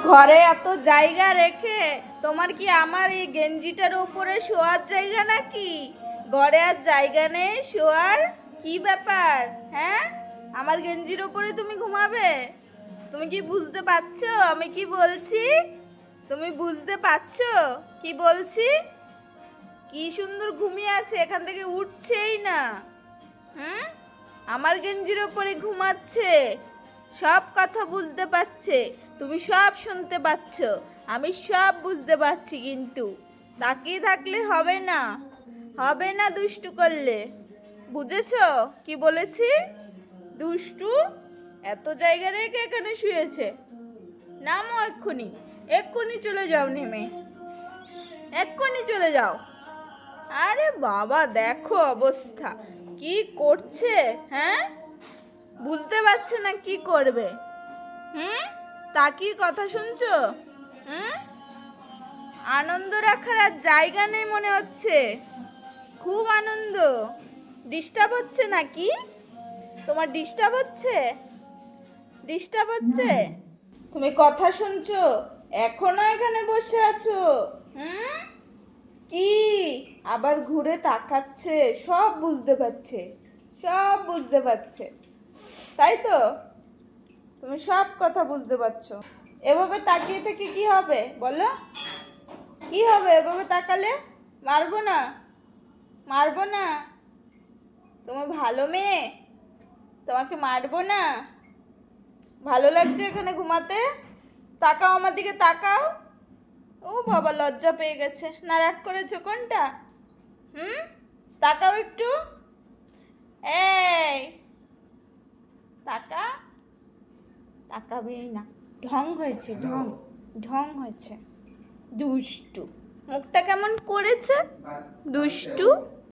ঘরে এত জায়গা রেখে তোমার কি আমার এই গেঞ্জিটার উপরে শোয়ার জায়গা নাকি? ঘরে আর জায়গা নেই শোয়ার? কি ব্যাপার? হ্যাঁ, আমার গেঞ্জির উপরে তুমি ঘুমাবে? তুমি কি বুঝতে পারছো আমি কি বলছি? তুমি বুঝতে পারছো কি বলছি? কি সুন্দর ঘুমিয়ে আছে, এখান থেকে উঠছেই না। হুম, আমার গেঞ্জির ওপরে ঘুমাচ্ছে, সব কথা বুঝতে পারছে, তুমি সব শুনতে পাচ্ছ, আমি সব বুঝতে পারছি, কিন্তু তাকিয়ে থাকলে হবে না, হবে না দুষ্টু করলে। বুঝেছো কি বলেছি? দুষ্টু এত জায়গা রেখে এখানে শুয়েছে। নামো এক্ষুনি, এক্ষুনি চলে যাও, নেমে এক্ষুনি চলে যাও। আরে বাবা, দেখো অবস্থা কি করছে। হ্যাঁ, বুঝতে পারছে না কি করবে। হুম, তা কি কথা শুনছো? হুম, আনন্দ রাখার আর জায়গা নেই মনে হচ্ছে। খুব আনন্দ। ডিস্টার্ব হচ্ছে নাকি? তোমার ডিস্টার্ব হচ্ছে? ডিস্টার্ব হচ্ছে? তুমি কথা শুনছো, এখনো এখানে বসে আছো? হুম, কি আবার ঘুরে তাকাচ্ছে, সব বুঝতে পারছে, সব বুঝতে পারছে, তাই তো? তুমি সব কথা বুঝতে পারছো। এভাবে তাকিয়ে থেকে কি হবে বলো? কি হবে এভাবে তাকালে? মারবো না, মারবো না। তুমি ভালো মেয়ে, তোমাকে মারবো না। ভালো লাগছে এখানে ঘুমাতে? তাকাও আমার দিকে, তাকাও। ও বাবা, লজ্জা পেয়ে গেছে না? রাগ করেছো কোনটা? হুম, তাকাও একটু। এই তাকা, তাকাবেই না। ঢং হয়েছে, ঢং, ঢং হয়েছে। দুষ্টু, মুখটা কেমন করেছে দুষ্টু।